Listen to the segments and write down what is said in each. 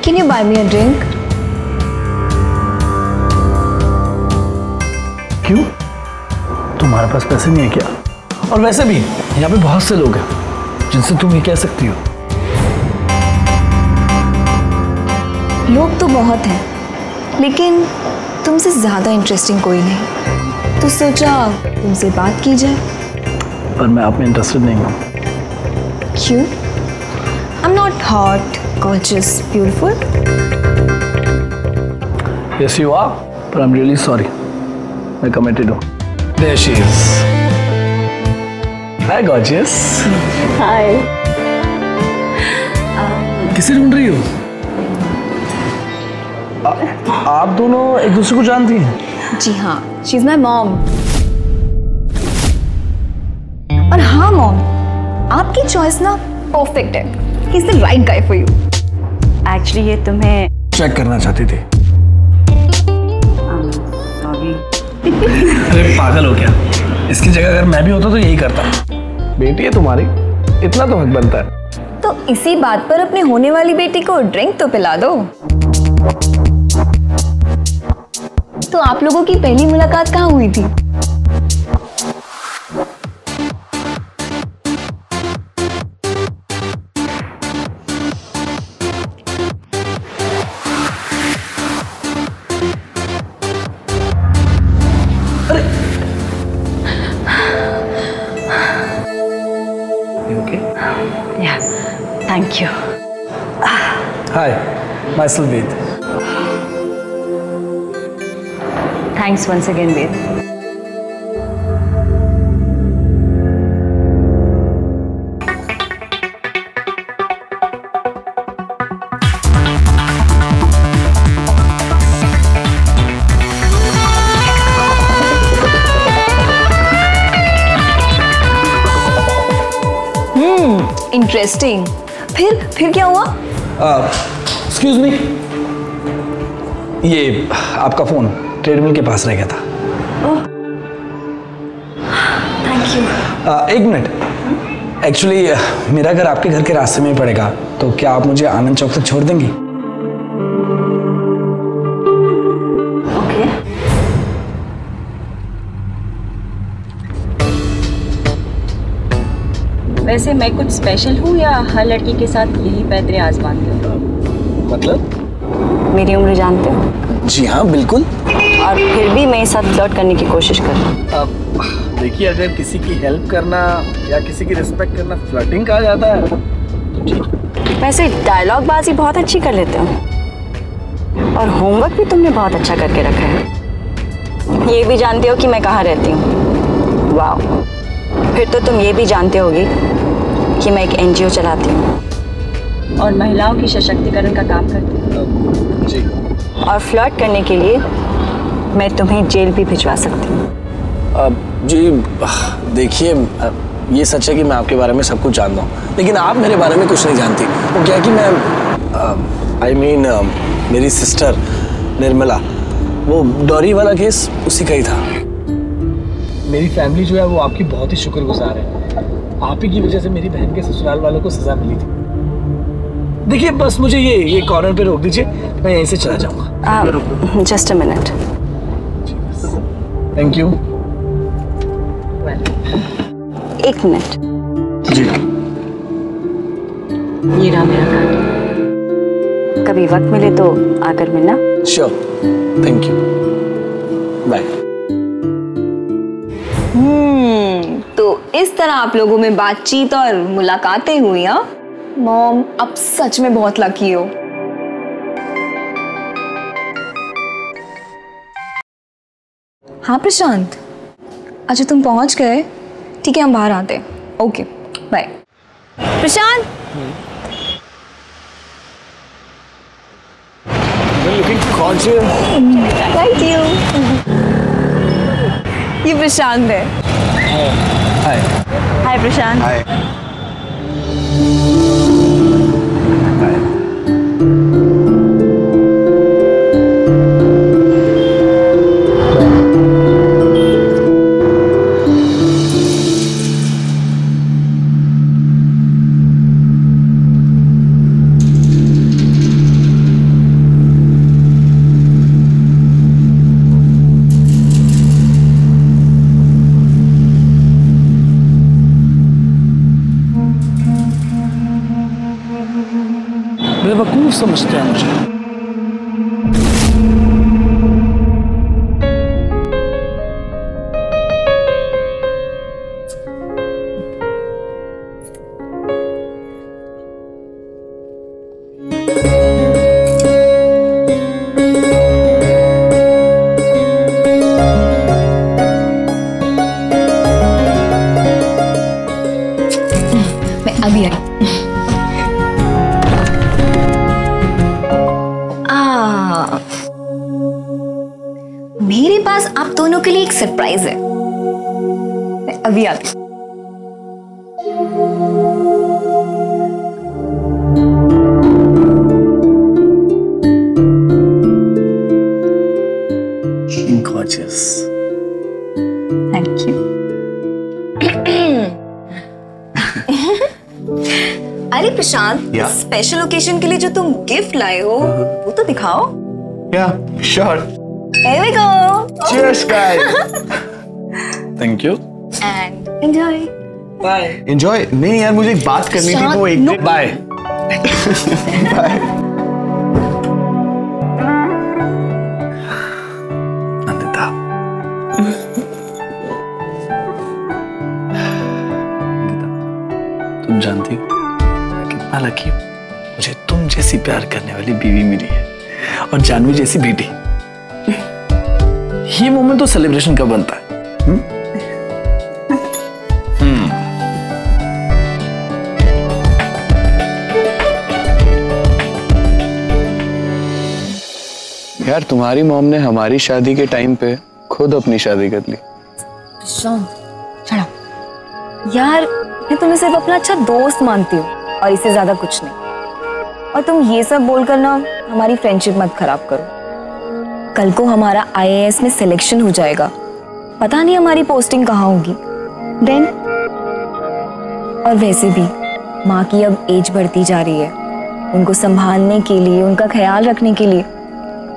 Can you buy me a drink? क्यों? तुम्हारे पास पैसे नहीं है क्या? और वैसे भी यहाँ पे बहुत से लोग हैं जिनसे तुम ये कह सकती हो। लोग तो बहुत हैं, लेकिन तुमसे ज्यादा इंटरेस्टिंग कोई नहीं, तो सोचा तुमसे बात की जाए। पर मैं आप में इंटरेस्टेड नहीं हूँ। क्यों? I'm not hot, gorgeous, beautiful. Yes, you are. But I'm really sorry. मैं committed हूँ। There she is. Hi, gorgeous. Hi. किसे ढूंढ रही हो? आप दोनों एक दूसरे को जानती हैं? जी हाँ, she's my mom. और हाँ मॉम, आपकी चॉइस ना परफेक्ट है। He's the right guy for you. Actually ये तुम्हें चेक करना चाहती थी। सॉरी। अरे पागल हो क्या? इसकी जगह अगर मैं भी होता तो यही करता। बेटी है तुम्हारी, इतना तो हक बनता है। तो इसी बात पर अपने होने वाली बेटी को ड्रिंक तो पिला दो। तो आप लोगों की पहली मुलाकात कहाँ हुई थी? Yeah, thank you. Hi, myself Ved. Thanks once again, Ved. Interesting. फिर क्या हुआ? एक्सक्यूज मी, ये आपका फोन ट्रेडमिल के पास रह गया था। Thank you. एक मिनट, एक्चुअली मेरा घर आपके घर के रास्ते में ही पड़ेगा, तो क्या आप मुझे आनंद चौक तक छोड़ देंगी? ओके। वैसे मैं कुछ स्पेशल हूँ या हर लड़की के साथ यही पैतरे आजमाते हो? मतलब? मेरी उम्र जानते हो? जी हाँ, बिल्कुल। और फिर भी मेरे साथ फ्लर्ट करने की कोशिश कर रहा हूँ। देखिए, अगर किसी की हेल्प करना या किसी की रिस्पेक्ट करना फ्लर्टिंग कहा जाता है तो ठीक। वैसे डायलॉग बाजी बहुत अच्छी कर लेते हो और होमवर्क भी तुमने बहुत अच्छा करके रखा है। ये भी जानते हो कि मैं कहाँ रहती हूँ? वाह, फिर तो तुम ये भी जानते होगी कि मैं एक एनजीओ चलाती हूँ और महिलाओं की सशक्तिकरण का काम करती हूँ। जी। और फ्लर्ट करने के लिए मैं तुम्हें जेल भी भिजवा सकती हूँ। जी देखिए, ये सच है कि मैं आपके बारे में सब कुछ जानता हूँ, लेकिन आप मेरे बारे में कुछ नहीं जानती। वो क्या कि मैं मेरी सिस्टर निर्मला, वो डॉरी वाला केस उसी का ही था। मेरी फैमिली जो है वो आपकी बहुत ही शुक्रगुजार है। आप ही की वजह से मेरी बहन के ससुराल वालों को सजा मिली थी। देखिए, बस मुझे ये कॉर्नर पे रोक दीजिए, मैं यहीं से चला जाऊंगा। Just a minute. Thank you. एक मिनट। जी। ये रहा मेरा कार्ड, कभी वक्त मिले तो आकर मिलना। Sure, thank you, bye. तो इस तरह आप लोगों में बातचीत और मुलाकातें हुई। हाँ मॉम, अब सच में बहुत लकी हो। हाँ प्रशांत, अच्छा तुम पहुंच गए? ठीक है, हम बाहर आते हैं। Okay bye. Prashant, thank you. ये प्रशांत है। हाय। हाय प्रशांत। हाय। समझते हैं मुझे। मैं अभी आई। मेरे पास आप दोनों के लिए एक सरप्राइज है। मैं अभी आती हूँ। Gorgeous. Thank you. अरे प्रशांत, Yeah? स्पेशल ओकेजन के लिए जो तुम गिफ्ट लाए हो वो तो दिखाओ। Yeah, sure. Here we go. Cheers, guys. Thank you. And enjoy. Bye. Enjoy. नहीं यार, मुझे एक बात करनी थी, वो एक No. Bye. नंदिता, तुम जानती हो मैं कितना लकी हूँ। मुझे तुम जैसी प्यार करने वाली बीवी मिली है और जानवी जैसी बेटी। ये मोमेंट तो सेलिब्रेशन का बनता है। यार तुम्हारी मॉम ने हमारी शादी के टाइम पे खुद अपनी शादी कर ली। प्रशांत, चढ़ा। यार मैं तुम्हें सिर्फ अपना अच्छा दोस्त मानती हूँ और इससे ज्यादा कुछ नहीं। और तुम ये सब बोलकर ना हमारी फ्रेंडशिप मत खराब करो। कल को हमारा आईएएस में सिलेक्शन हो जाएगा, पता नहीं हमारी पोस्टिंग कहाँ होगी देन। और वैसे भी माँ की अब एज बढ़ती जा रही है, उनको संभालने के लिए, उनका ख्याल रखने के लिए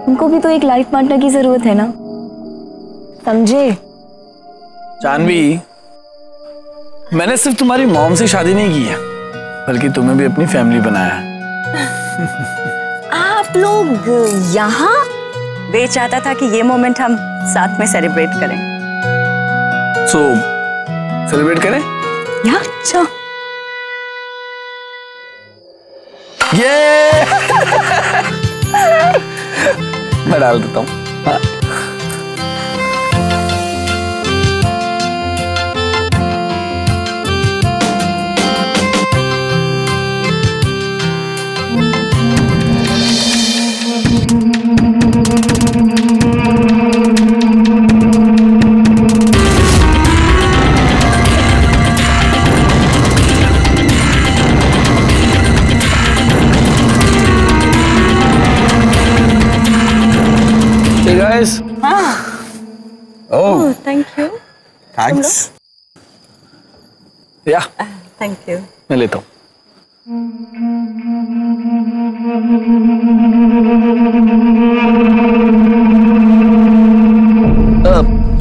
उनको भी तो एक लाइफ पार्टनर की जरूरत है ना, समझे? जानवी, मैंने सिर्फ तुम्हारी मॉम से शादी नहीं की है, बल्कि तुम्हें भी अपनी फैमिली बनाया है। आप लोग यहाँ? वे चाहता था कि ये मोमेंट हम साथ में सेलिब्रेट करें। सो सेलिब्रेट करें? यहाँ अच्छा। ये मैं डाल देता हूँ। हाँ। Hey guys. Oh, thank you. thanks. या थैंक यू। मैं लेता हूँ।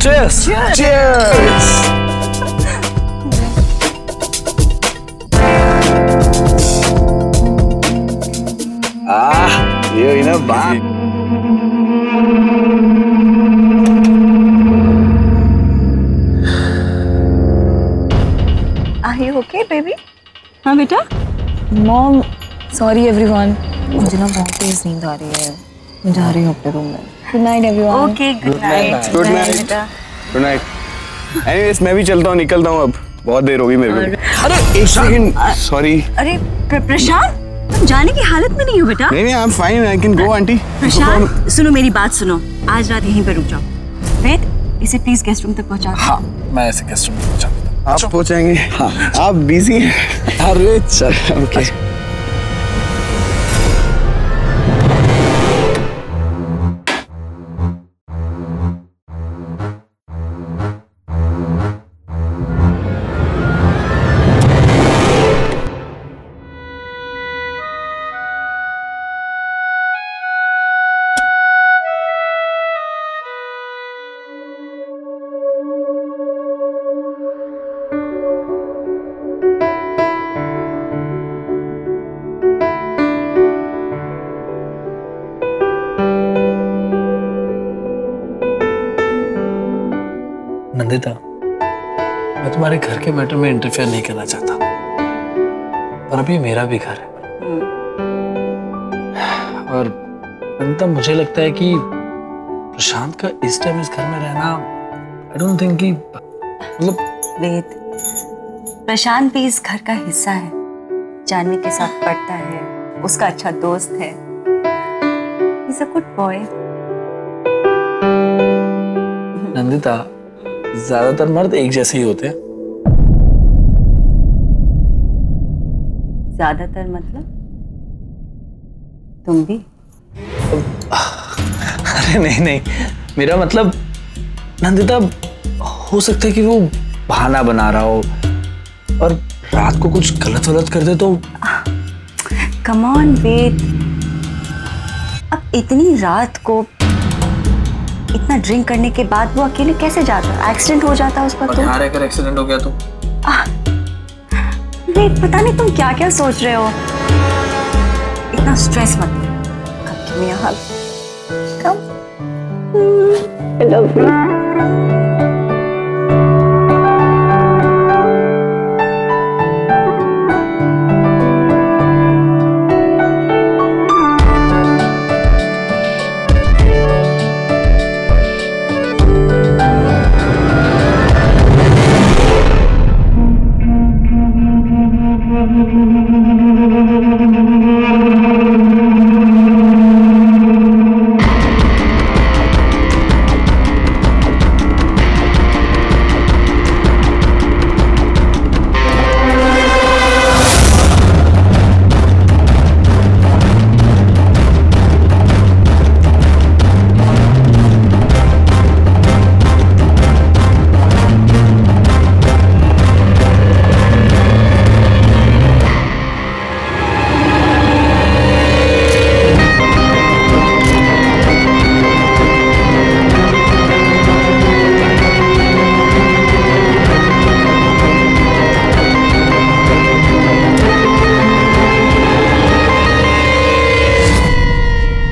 Cheers. Cheers. ये हुई ना बात। Are you okay, baby? हाँ बेटा। मॉम, सॉरी एवरीवन, मुझे ना बहुत तेज नींद आ रही है, मैं जा रही हूँ अपने रूम में। Good night everyone. Okay, good night. Good night. बेटा। Good night. एनीवेज मैं भी चलता हूँ, निकलता हूँ, अब बहुत देर होगी मेरे को। अरे एक सेकंड, सॉरी। अरे प्रशांत, तुम जाने की हालत में नहीं हो बेटा। नहीं नहीं, I am fine, I can go aunty. Prashant, सुनो मेरी बात सुनो, आज रात यहीं पे रुक जाओ। वेद, इसे प्लीज गेस्ट रूम तक पहुंचा दो। हाँ, मैं ऐसे गेस्ट रूम में पहुंचा देता हूँ। आप पहुंचाएंगे? हाँ। आप बिजी हैं? अरे चल, ओके। नंदिता, मैं तुम्हारे घर के मैटर में इंटरफेयर नहीं करना चाहता, पर अभी मेरा भी घर है। और नंदिता, मुझे लगता है कि प्रशांत का इस टाइम इस घर में रहना, आई डोंट थिंक कि मतलब। वेद, प्रशांत भी इस घर का हिस्सा है, जानवी के साथ पढ़ता है, उसका अच्छा दोस्त है। He's a good boy. Nandita, ज्यादातर मर्द एक जैसे ही होते हैं। ज्यादातर मतलब? तुम भी? अरे नहीं नहीं, मेरा मतलब नंदिता, हो सकता है कि वो बहाना बना रहा हो और रात को कुछ गलत वलत कर दे तो। कम ऑन वेद, अब इतनी रात को इतना ड्रिंक करने के बाद वो अकेले कैसे जाता? एक्सीडेंट हो जाता उस पर तो। यहाँ रहकर एक्सीडेंट हो गया तो। वेद, पता नहीं तुम क्या क्या सोच रहे हो। इतना स्ट्रेस मत लो। Come give me a hug. Come. I love you.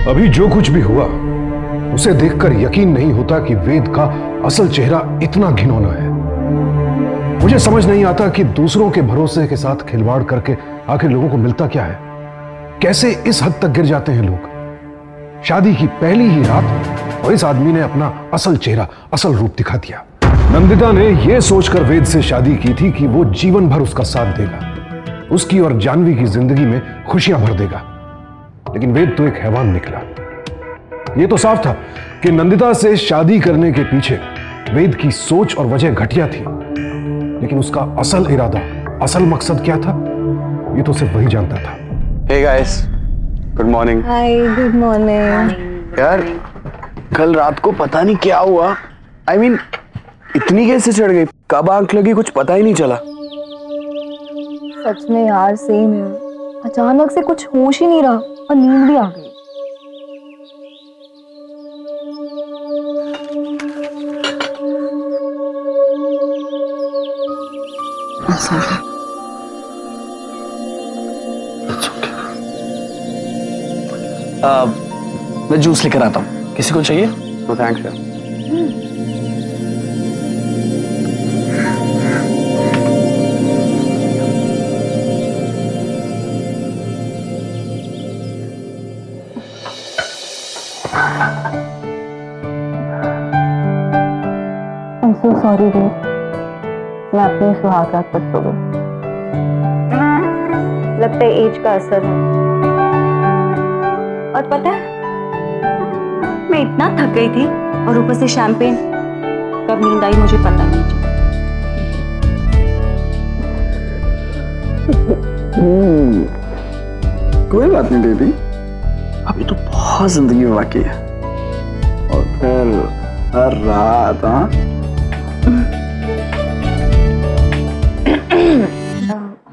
अभी जो कुछ भी हुआ उसे देखकर यकीन नहीं होता कि वेद का असल चेहरा इतना घिनौना है। मुझे समझ नहीं आता कि दूसरों के भरोसे के साथ खिलवाड़ करके आखिर लोगों को मिलता क्या है। कैसे इस हद तक गिर जाते हैं लोग। शादी की पहली ही रात और इस आदमी ने अपना असल चेहरा, असल रूप दिखा दिया। नंदिता ने यह सोचकर वेद से शादी की थी कि वो जीवन भर उसका साथ देगा, उसकी और जानवी की जिंदगी में खुशियां भर देगा। लेकिन वेद तो एक हैवान निकला। यह तो साफ था कि नंदिता से शादी करने के पीछे वेद की सोच और वजह घटिया थी, लेकिन उसका असल इरादा, असल मकसद क्या था, ये तो सिर्फ वही जानता था। Hey guys, good morning. Hi, good morning. यार, कल रात को पता नहीं क्या हुआ, I mean, इतनी कैसे चढ़ गई, कब आंख लगी कुछ पता ही नहीं चला। सच में यार, सेम है। अचानक से कुछ होश ही नहीं रहा और नींद भी आ गई। मैं जूस लेकर आता हूँ, किसी को चाहिए? तो थैंक्स यार। I'm so sorry वेद, मैं अपनी सुहागरात पर सो गई। लगता है एज का असर है। और पता है, मैं इतना थक गई थी और ऊपर से शैंपेन, कब नींद आई मुझे पता नहीं चला। कोई बात नहीं बेबी, अभी तो बहुत जिंदगी में बाकी है। और फिर हर रात, हाँ,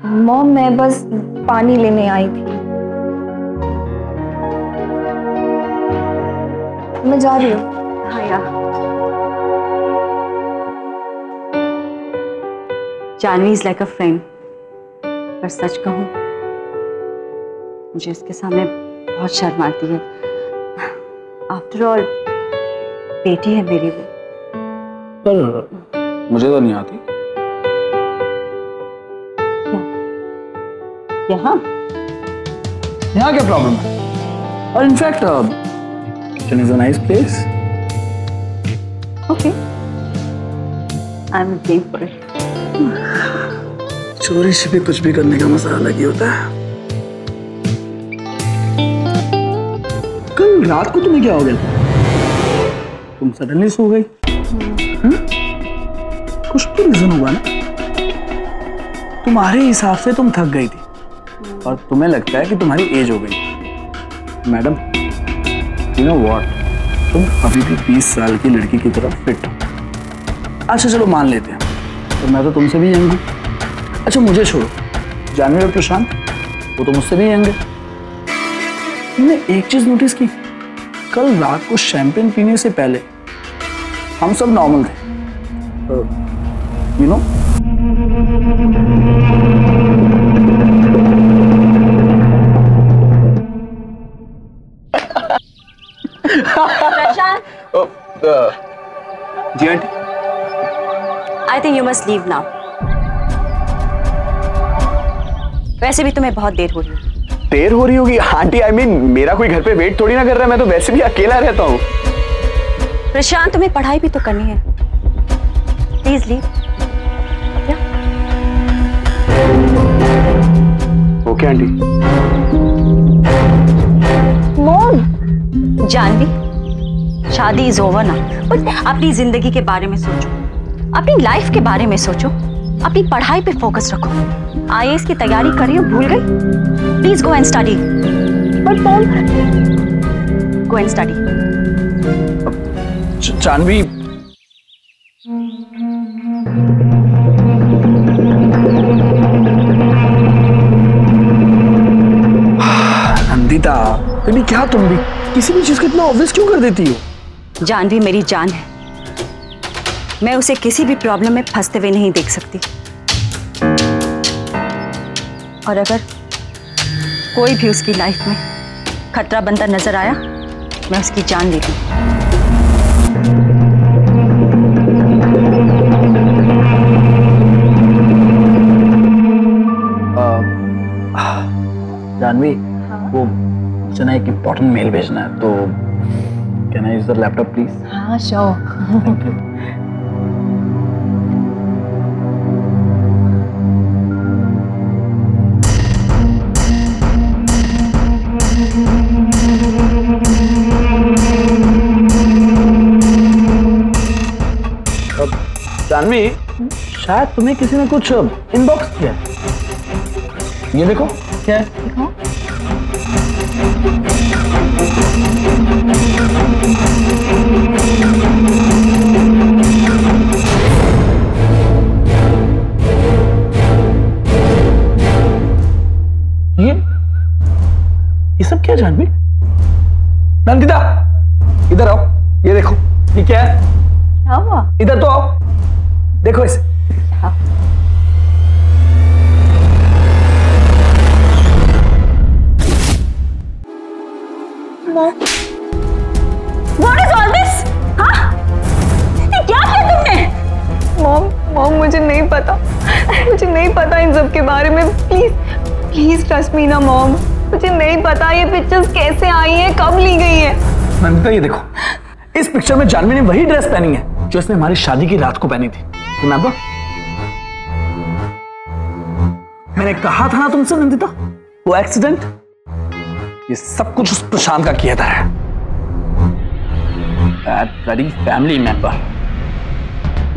मॉम, मैं बस पानी लेने आई थी, मैं जा रही हूँ। हाँ यार, Janvi is like a friend, पर सच कहूँ मुझे इसके सामने बहुत शर्म आती है। आफ्टर ऑल बेटी है मेरी वो। पर मुझे तो नहीं आती। यहाँ यहाँ क्या प्रॉब्लम है? और in fact kitchen is a nice place. Okay, I am game for it. चोरी छिपे कुछ भी करने का मजा अलग ही होता है। कल रात को तुम्हें क्या हो गया? तुम सडनली सो गई? कुछ तो रीजन होगा ना। तुम्हारे हिसाब से तुम थक गई थी और तुम्हें लगता है कि तुम्हारी एज हो गई। मैडम, यू नो व्हाट, तुम अभी भी 20 साल की लड़की की तरह फिट हो। अच्छा चलो मान लेते हैं, तो मैं तो तुमसे भी यंग हूँ। अच्छा मुझे छोड़ो, जानवी और प्रशांत वो तो मुझसे भी यंग है। तुमने एक चीज नोटिस की, कल रात को शैंपेन पीने से पहले हम सब नॉर्मल थे, यू नो। प्रशांत, जी aunty. I think you must leave now. वैसे भी तुम्हें बहुत देर हो रही है। देर हो रही होगी आंटी, आई मीन मेरा कोई घर पे वेट थोड़ी ना कर रहा है, मैं तो वैसे भी अकेला रहता हूँ। प्रशांत, तुम्हें पढ़ाई भी तो करनी है। Please leave. Okay aunty. Mom, Janvi, shaadi is over ना, बट अपनी जिंदगी के बारे में सोचो, अपनी लाइफ के बारे में सोचो, अपनी पढ़ाई पे फोकस रखो। आईएएस की तैयारी कर रही हो, भूल गई? Please go and study. But mom, go and study. Janvi, Nandita, कभी क्या तुम भी किसी भी चीज को इतना ऑब्वियस क्यों कर देती हो? जानवी मेरी जान है, मैं उसे किसी भी प्रॉब्लम में फंसते हुए नहीं देख सकती। और अगर कोई भी उसकी लाइफ में खतरा बनता नजर आया, मैं उसकी जान लेती। जानवी, वो मुझे ना एक इम्पोर्टेंट मेल भेजना है, तो can I use the laptop please? हाँ श्योर। Thank you. जानवी, शायद तुम्हें किसी ने कुछ इनबॉक्स किया है। ये देखो क्या है। ये सब क्या जानवी? नंदिता, इधर आओ, ये देखो, ये क्या है? क्या हुआ? इधर तो आओ, देखो इसे। हाँ। What is all this? हाँ? ये क्या किया तुमने? मॉम मुझे नहीं पता, मुझे नहीं पता इन सब के बारे में। प्लीज ट्रस्ट मी ना मॉम, मुझे नहीं पता ये पिक्चर्स कैसे आई हैं, कब ली गई है। नंदिता ये देखो, इस पिक्चर में जानवी ने वही ड्रेस पहनी है जो इसने हमारी शादी की रात को पहनी थी। रिमेंबर? मैंने कहा था ना तुमसे नंदिता, वो एक्सीडेंट, ये सब कुछ उस प्रशांत का किया था। That bloody family member।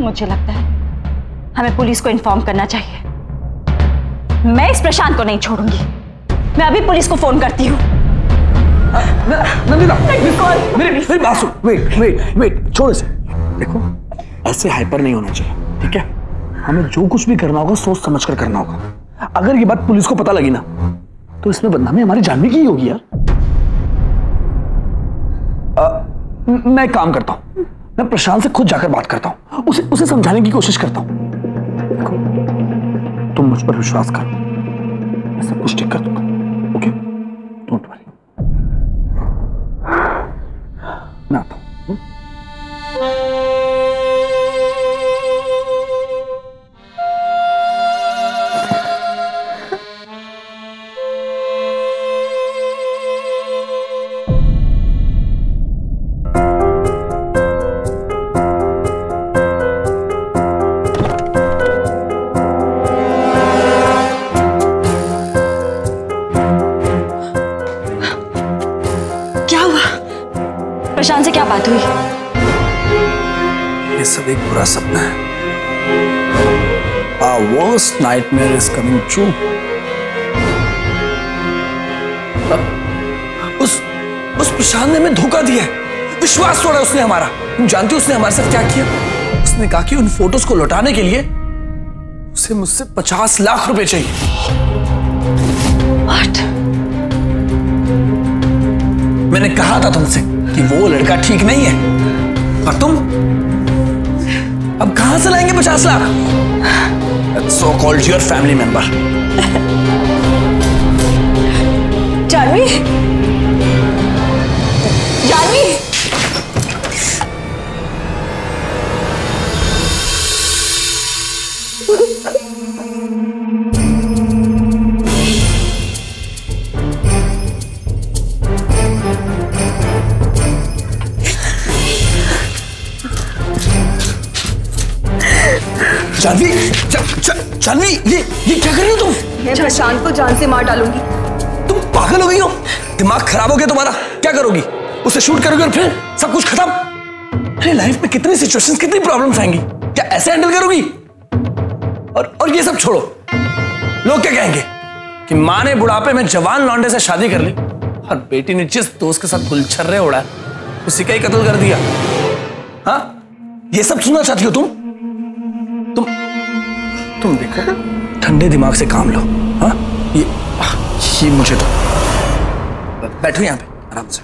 मुझे लगता है हमें पुलिस को इन्फॉर्म करना चाहिए। मैं इस प्रशांत को नहीं छोड़ूंगी। मैं अभी पुलिस को फोन करती हूँ। नंदिता, मेरी बात सुन। वेट, छोड़ इसे। देखो, ऐसे हाइपर नहीं होना चाहिए, ठीक है? हमें जो कुछ भी करना होगा सोच समझ कर करना होगा। अगर ये बात पुलिस को पता लगी ना, तो इसमें बदनामी हमारी जानवी की ही होगी यार। मैं एक काम करता हूं, मैं प्रशांत से खुद जाकर बात करता हूं, उसे समझाने की कोशिश करता हूं। देखो, तुम मुझ पर विश्वास करो, मैं सब कुछ ठीक कर दूंगा। Okay, don't worry. मैं आता हूं। प्रशांत से क्या बात हुई? ये सब एक बुरा सपना है। Our worst nightmare is coming true. उस प्रशांत ने हमें धोखा दिया है, विश्वास तोड़ा उसने हमारा। तुम जानती हो उसने हमारे साथ क्या किया? उसने कहा कि उन फोटोज को लौटाने के लिए उसे मुझसे 50 लाख रुपए चाहिए। What? मैंने कहा था तुमसे कि वो लड़का ठीक नहीं है, और तुम अब कहां से लाएंगे 50 lakh? So called your family member. Janvi, Janvi, Janvi, Janvi, ये क्या कर रही हो तुम? मैं प्रशांत को जान से मार डालूंगी। तुम पागल हो गई हो? दिमाग खराब हो गया तुम्हारा? क्या करोगी? उसे शूट करोगी और फिर सब कुछ खत्म? अरे लाइफ में कितनी सिचुएशंस, कितनी प्रॉब्लम्स आएंगी, क्या ऐसे हैंडल करोगी? और ये सब छोड़ो, लोग क्या कहेंगे कि माँ ने बुढ़ापे में जवान लौंडे से शादी कर ली और बेटी ने जिस दोस्त के साथ गुलछर्रे उड़ाए उसी का ही कत्ल कर दिया। हाँ, ये सब सुनना चाहती हो तुम देखो, ठंडे दिमाग से काम लो। हाँ, ये मुझे तो बैठो यहां पे आराम से।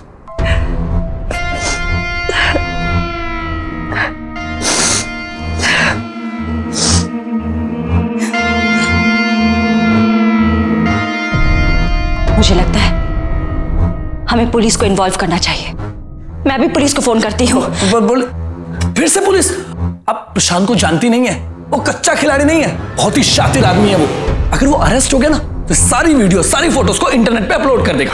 मुझे लगता है हमें पुलिस को इन्वॉल्व करना चाहिए। मैं भी पुलिस को फोन करती हूँ। बोले फिर से पुलिस? आप प्रशांत को जानती नहीं है, वो कच्चा खिलाड़ी नहीं है, बहुत ही शातिर आदमी है वो। अगर वो अरेस्ट हो गया ना तो सारी वीडियो, सारी फोटोज को इंटरनेट पे अपलोड कर देगा।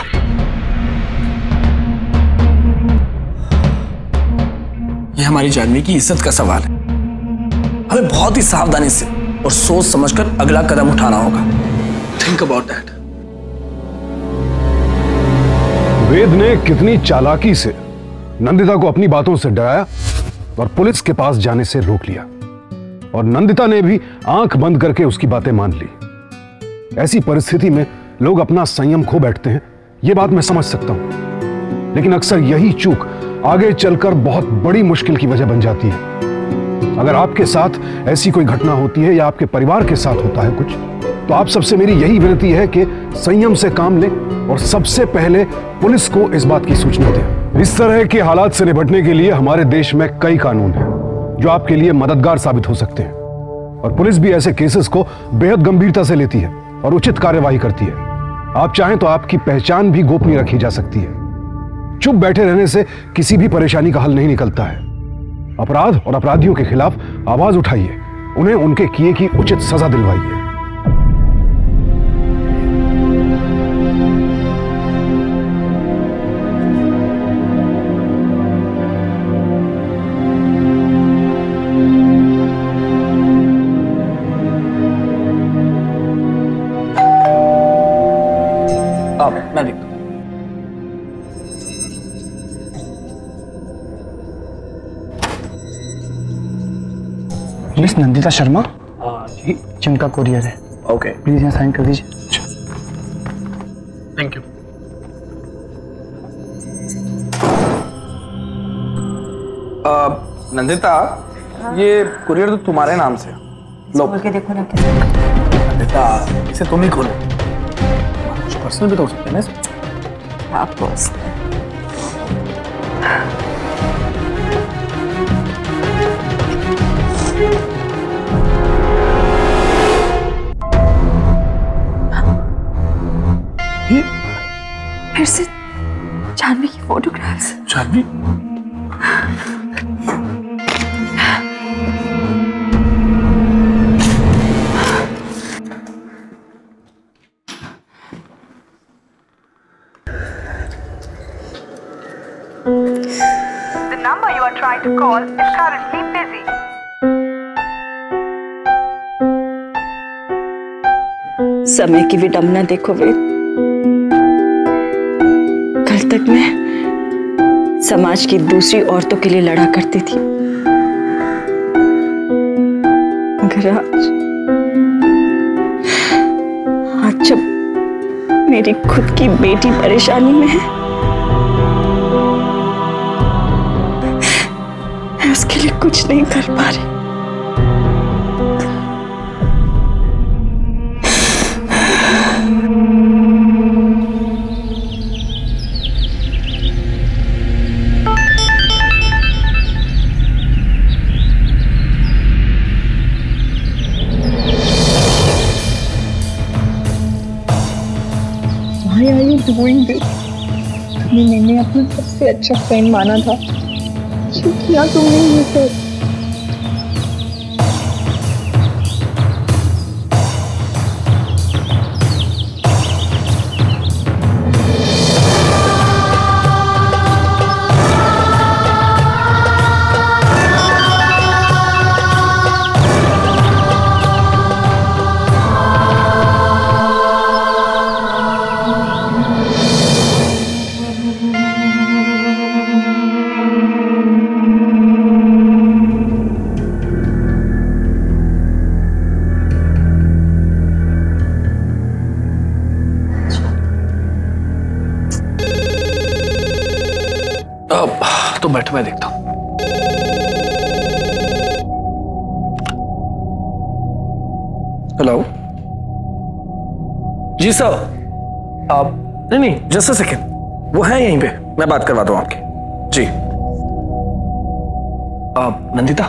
ये हमारी जानवी की इज्जत का सवाल है। हमें बहुत ही सावधानी से और सोच समझकर अगला कदम उठाना होगा। Think about that. वेद ने कितनी चालाकी से नंदिता को अपनी बातों से डराया और पुलिस के पास जाने से रोक लिया, और नंदिता ने भी आंख बंद करके उसकी बातें मान ली। ऐसी परिस्थिति में लोग अपना संयम खो बैठते हैं, यह बात मैं समझ सकता हूं, लेकिन अक्सर यही चूक आगे चलकर बहुत बड़ी मुश्किल की वजह बन जाती है। अगर आपके साथ ऐसी कोई घटना होती है या आपके परिवार के साथ होता है कुछ, तो आप सबसे मेरी यही विनती है कि संयम से काम लें और सबसे पहले पुलिस को इस बात की सूचना दें। इस तरह के हालात से निपटने के लिए हमारे देश में कई कानून हैं जो आपके लिए मददगार साबित हो सकते हैं, और पुलिस भी ऐसे केसेस को बेहद गंभीरता से लेती है और उचित कार्यवाही करती है। आप चाहें तो आपकी पहचान भी गोपनीय रखी जा सकती है। चुप बैठे रहने से किसी भी परेशानी का हल नहीं निकलता है। अपराध और अपराधियों के खिलाफ आवाज उठाइए, उन्हें उनके किए की उचित सजा दिलवाइए। मैं देखता हूं। मिस नंदिता शर्मा? जी, जिनका कोरियर है। ओके, प्लीज यहाँ साइन कर दीजिए। Thank you. नंदिता, ये कुरियर तो तुम्हारे नाम से। लो, बोल के देखो ना क्या। नंदिता, इसे तुम ही खोलो। पर्सनल भी तो हो सकते हैं ना इसमें। ये फिर से जानवी की photographs. Janvi? The number you are trying to call is currently busy. समय की विडंबना देखो वेद, कल तक मैं समाज की दूसरी औरतों के लिए लड़ा करती थी, मगर आज जब मेरी खुद की बेटी परेशानी में है, मैं उसके लिए कुछ नहीं कर पा रही। Why are you doing this? मैंने अपना सबसे अच्छा फ्रेंड माना था, क्यों किया तुमने ये सब? तो बैठो, मैं देखता हूं। हेलो जी सर, आप नहीं जस्ट अ सेकेंड, वो है यहीं पे, मैं बात करवाता हूं आपकी। जी नंदिता,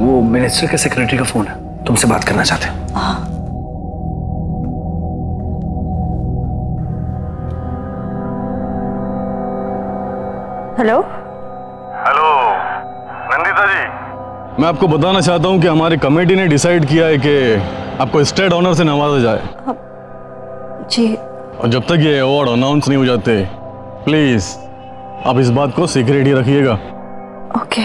वो मिनिस्टर के सेक्रेटरी का फोन है, तुमसे बात करना चाहते हैं। हेलो हेलो नंदिता जी, मैं आपको बताना चाहता हूं कि हमारी कमेटी ने डिसाइड किया है कि आपको स्टेट ऑनर से नवाजा जाए। जी, और जब तक ये अवार्ड अनाउंस नहीं हो जाते, प्लीज आप इस बात को सीक्रेट ही रखिएगा। ओके।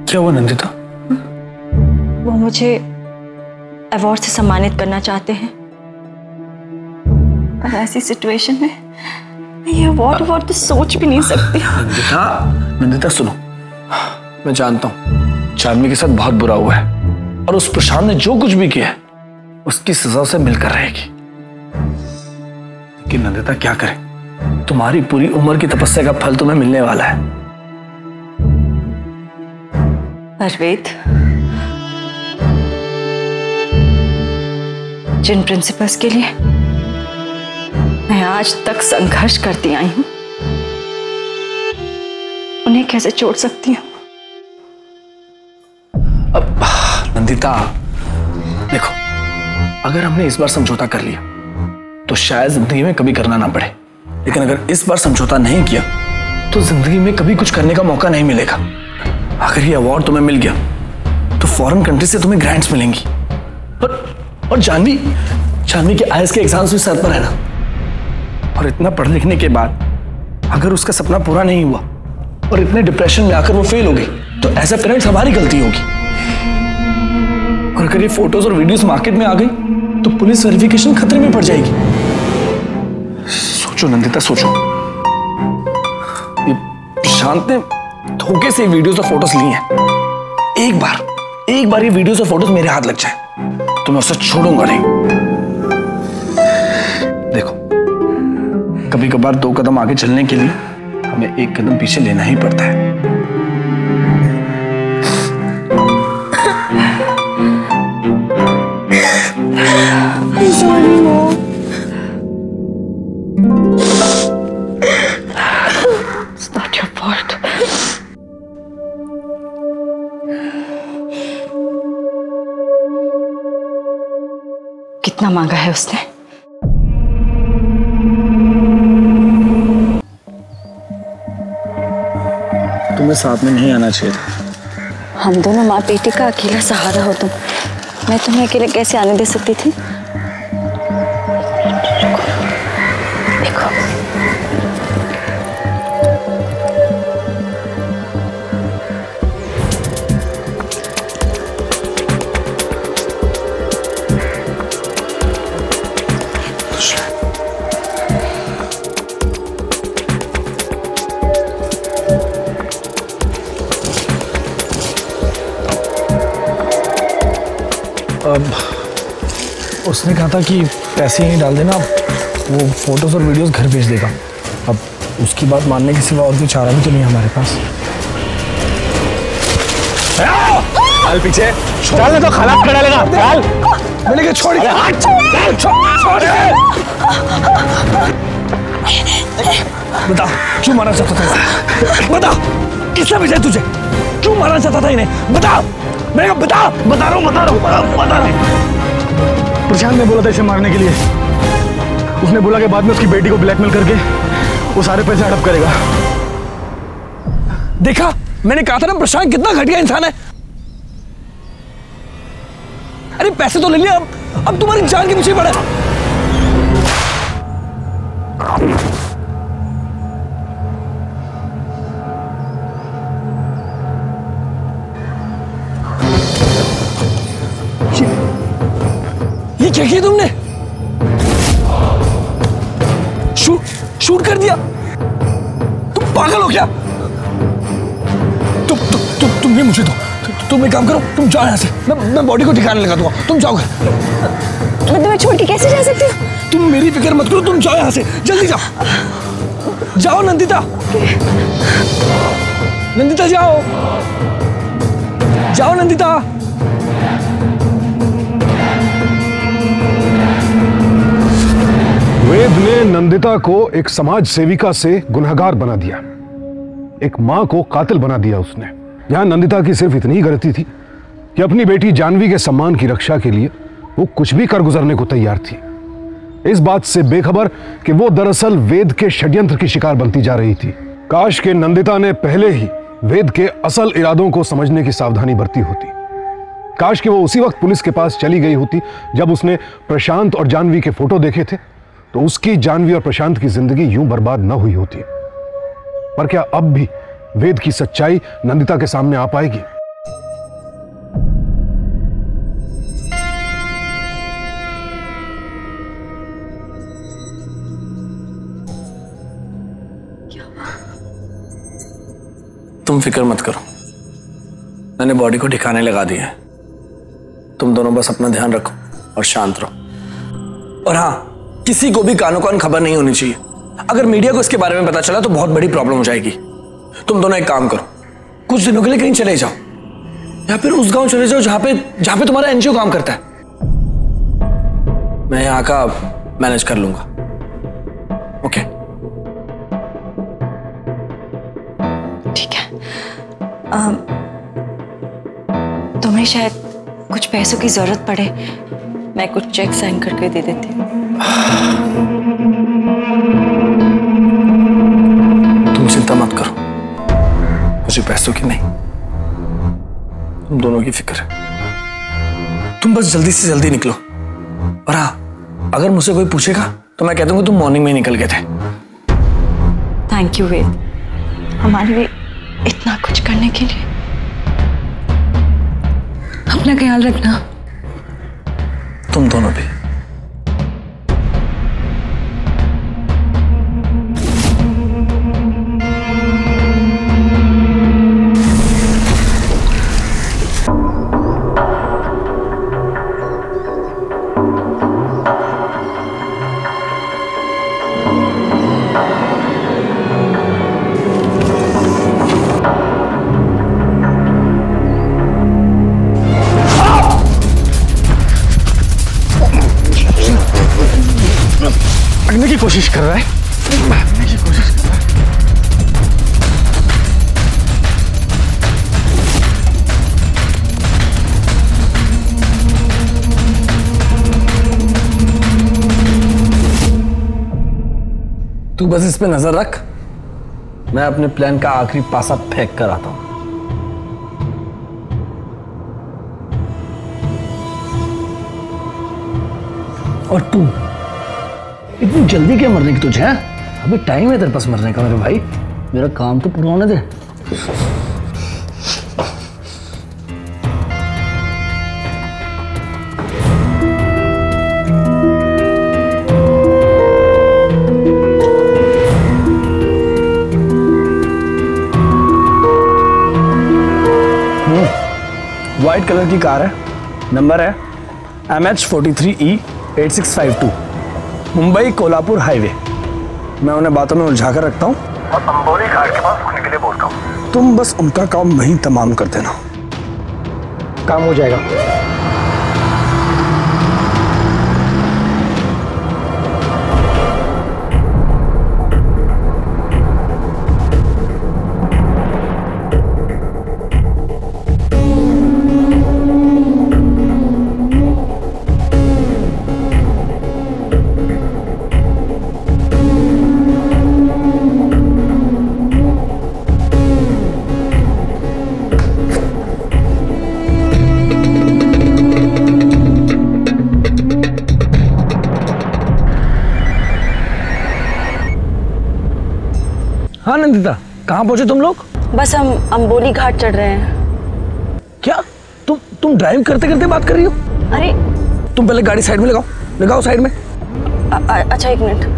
क्या हुआ नंदिता? वो मुझे अवार्ड से सम्मानित करना चाहते हैं, पर ऐसी सिचुएशन में मैं ये अवार्ड तो सोच भी नहीं सकती। नंदिता सुनो, मैं जानता हूं चांदनी के साथ बहुत बुरा हुआ है और उस प्रशांत ने जो कुछ भी किया है उसकी सजा उसे मिलकर रहेगी। लेकिन नंदिता क्या करें, तुम्हारी पूरी उम्र की तपस्या का फल तुम्हें मिलने वाला है। परवेद, जिन प्रिंसिपल्स के लिए मैं आज तक संघर्ष करती आई हूं, उन्हें कैसे छोड़ सकती हूं? अब नंदिता देखो, अगर हमने इस बार समझौता कर लिया तो शायद जिंदगी में कभी करना ना पड़े, लेकिन अगर इस बार समझौता नहीं किया तो जिंदगी में कभी कुछ करने का मौका नहीं मिलेगा। अगर ये अवार्ड तुम्हें मिल गया तो फॉरेन कंट्री से तुम्हें ग्रांट्स मिलेंगी, और जानवी के आईएएस के एग्जाम्स भी सर पर है ना, और इतना पढ़ लिखने के बाद अगर उसका सपना पूरा नहीं हुआ और इतने डिप्रेशन में आकर वो फेल हो गई तो एज अ पेरेंट्स हमारी गलती होगी। और अगर ये फोटोज और वीडियोस मार्केट में आ गई तो पुलिस वेरिफिकेशन खतरे में पड़ जाएगी। सोचो नंदिता, सोचो, ये प्रशांत ने धोखे से वीडियोस और फोटोज ली हैं। एक बार ये वीडियोस और फोटोज मेरे हाथ लग जाए तो मैं उसे छोड़ूंगा नहीं। देखो, कभी कभार 2 कदम आगे चलने के लिए हमें 1 कदम पीछे लेना ही पड़ता है। It's not your fault. कितना मांगा है उसने? तुम्हें साथ में नहीं आना चाहिए था। हम दोनों माँ बेटी का अकेला सहारा हो तुम, मैं तुम्हें अकेले कैसे आने दे सकती थी? देखो, उसने कहा था कि पैसे यहीं डाल देना, वो फोटोज और वीडियोस घर भेज देगा। अब उसकी बात मानने के सिवा और कोई चारा भी तो नहीं है हमारे पास। चल पीछे, चल तो खराब कर डालेगा। चल मैंने कहा छोड़, बता क्यों मारना चाहता था? बता किसने भेजा तुझे? क्यों मारना चाहता था इन्हें? बता, मैंने कहा बता रहा हूँ। प्रशांत ने बोला था इसे मारने के लिए। उसने बोला कि बाद में उसकी बेटी को ब्लैकमेल करके वो सारे पैसे हड़प करेगा। देखा, मैंने कहा था ना प्रशांत कितना घटिया इंसान है। अरे पैसे तो ले लिया, अब तुम्हारी जान के पीछे पड़ा। ये क्या किया तुमने? शूट कर दिया? तुम पागल हो क्या? तुम ये मुझे दो। तुम एक काम करो, तुम जाओ यहाँ से। मैं बॉडी को ठिकाने लगा दूंगा। तुम जाओ घर। मैं छोड़ के कैसे जा सकती हूँ? तुम मेरी फिक्र मत करो, तुम जाओ यहाँ से, जल्दी जाओ। जाओ नंदिता, नंदिता जाओ, जाओ नंदिता। वेद ने नंदिता को एक समाज सेविका से गुनहगार बना दिया, एक मां को कातिल बना दिया उसने। यहां नंदिता की सिर्फ इतनी ही गलती थी कि अपनी बेटी जानवी के सम्मान की रक्षा के लिए वो कुछ भी कर गुजरने को तैयार थी, इस बात से बेखबर कि वो दरअसल वेद के षड्यंत्र की शिकार बनती जा रही थी। काश के नंदिता ने पहले ही वेद के असल इरादों को समझने की सावधानी बरती होती। काश कि वो उसी वक्त पुलिस के पास चली गई होती जब उसने प्रशांत और जानवी के फोटो देखे थे, तो उसकी, जानवी और प्रशांत की जिंदगी यूं बर्बाद न हुई होती। पर क्या अब भी वेद की सच्चाई नंदिता के सामने आ पाएगी? तुम फिक्र मत करो, मैंने बॉडी को ठिकाने लगा दिया है। तुम दोनों बस अपना ध्यान रखो और शांत रहो। और हाँ, किसी को भी कानो कान खबर नहीं होनी चाहिए। अगर मीडिया को इसके बारे में पता चला तो बहुत बड़ी प्रॉब्लम हो जाएगी। तुम दोनों एक काम करो, कुछ दिनों के लिए कहीं चले जाओ, या फिर उस गांव चले जाओ जहां पे तुम्हारा एनजीओ काम करता है। मैं यहाँ का मैनेज कर लूंगा। ओके? ठीक है। तुम्हें शायद कुछ पैसों की जरूरत पड़े, मैं कुछ चेक साइन करके दे देती हूँ। तुम चिंता मत करो, मुझे पैसों की नहीं, तुम दोनों की फिक्र है। तुम बस जल्दी से जल्दी निकलो। और हाँ, अगर मुझसे कोई पूछेगा तो मैं कह दूंगा तुम मॉर्निंग में निकल गए थे। थैंक यू वेद, हमारे लिए इतना कुछ करने के लिए। अपना ख्याल रखना। तुम दोनों भी। भागने की कोशिश कर रहा है, भागने की कोशिश कर रहा है। तू बस इस पे नजर रख, मैं अपने प्लान का आखिरी पासा फेंक कर आता हूं। और तू इतनी जल्दी क्या मरने की तुझे है? अभी टाइम है तेरे पास मरने का मेरे भाई, मेरा काम तो पूरा होने दे। व्हाइट कलर की कार है, नंबर है MH43E 8652 मुंबई कोल्हापुर हाईवे। मैं उन्हें बातों में उलझा कर रखता हूँ और अंबोली घाट के पास रुकने के लिए बोलता हूँ। तुम बस उनका काम वहीं तमाम कर देना। काम हो जाएगा। हाँ नंदिता, कहाँ पहुंचे तुम लोग? बस हम अंबोली घाट चढ़ रहे हैं। क्या तुम ड्राइव करते करते बात कर रही हो? अरे तुम पहले गाड़ी साइड में लगाओ साइड में। अच्छा एक मिनट।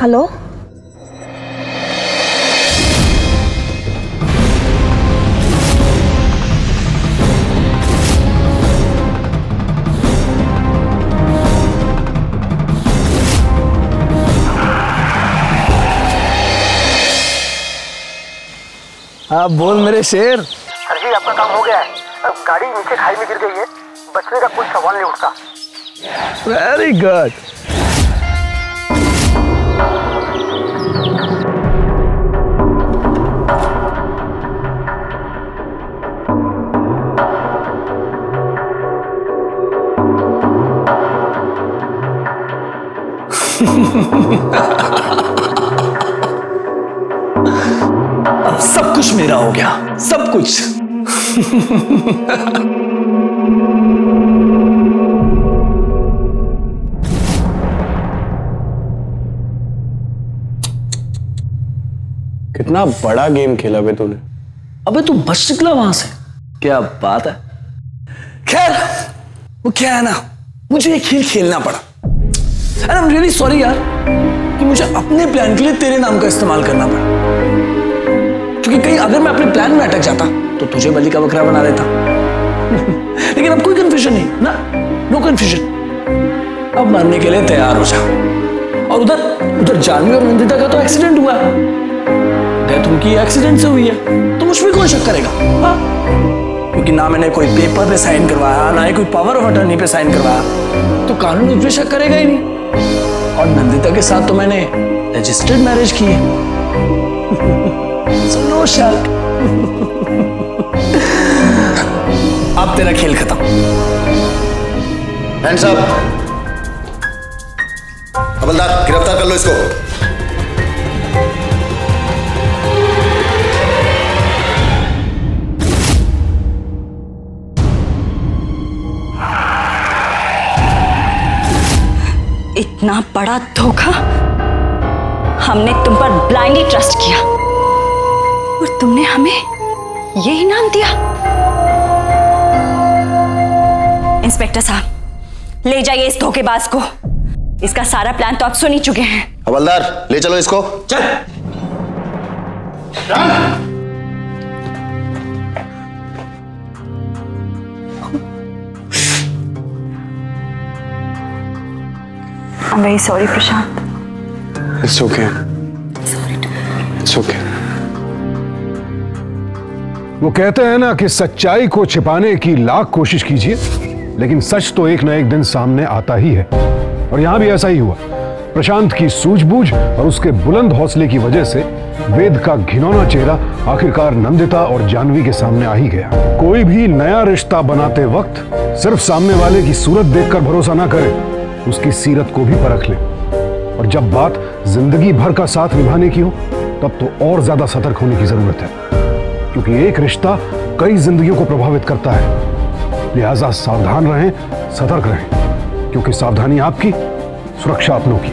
हेलो, हाँ बोल मेरे शेर। सर जी आपका काम हो गया है। अब गाड़ी नीचे खाई में गिर गई है, बचने का कुछ सवाल नहीं उठता। Very good. अब सब कुछ मेरा हो गया, सब कुछ। कितना बड़ा गेम खेला बे तूने। अबे तू बच निकला वहां से, क्या बात है। खैर वो क्या है ना, मुझे ये खेल खेलना पड़ा। And I am really sorry यार कि मुझे अपने प्लान के लिए तेरे नाम का इस्तेमाल करना पड़ा, क्योंकि कहीं अगर मैं अपने प्लान में अटक जाता तो तुझे बलि का बकरा बना देता। लेकिन अब कोई कंफ्यूजन नहीं ना, नो कंफ्यूजन। अब मरने के लिए तैयार हो जा। और उधर जानवी और नंदिता का तो एक्सीडेंट हुआ है, डेथ उनकी एक्सीडेंट से हुई है, तो मुझ पर कौन शक करेगा? हाँ? क्योंकि ना मैंने कोई पेपर पे साइन करवाया, ना ही कोई पावर ऑफ अटर्नी पे साइन करवाया, तो कानून मुझ पर शक करेगा ही नहीं। और नंदिता के साथ तो मैंने रजिस्टर्ड मैरिज की है। So no shark। अब तेरा खेल खत्म। Hands up. हवलदार गिरफ्तार कर लो इसको। इतना बड़ा धोखा। हमने तुम पर ब्लाइंडली ट्रस्ट किया और तुमने हमें ये इनाम दिया। इंस्पेक्टर साहब, ले जाइए इस धोखेबाज को। इसका सारा प्लान तो आप सुन ही चुके हैं। हवलदार ले चलो इसको। चल। I'm very sorry, Prashant. It's okay. It's okay. वो कहते हैं ना कि सच्चाई को छिपाने की लाख कोशिश कीजिए, लेकिन सच तो एक ना एक दिन सामने आता ही है। और यहां भी ऐसा ही हुआ। प्रशांत की सूझबूझ और उसके बुलंद हौसले की वजह से वेद का घिनौना चेहरा आखिरकार नंदिता और जानवी के सामने आ ही गया। कोई भी नया रिश्ता बनाते वक्त सिर्फ सामने वाले की सूरत देखकर भरोसा ना करे, उसकी सीरत को भी परख ले। और जब बात जिंदगी भर का साथ निभाने की हो तब तो और ज्यादा सतर्क होने की जरूरत है, क्योंकि एक रिश्ता कई जिंदगियों को प्रभावित करता है। लिहाजा सावधान रहें, सतर्क रहें, क्योंकि सावधानी आपकी, सुरक्षा अपनों की।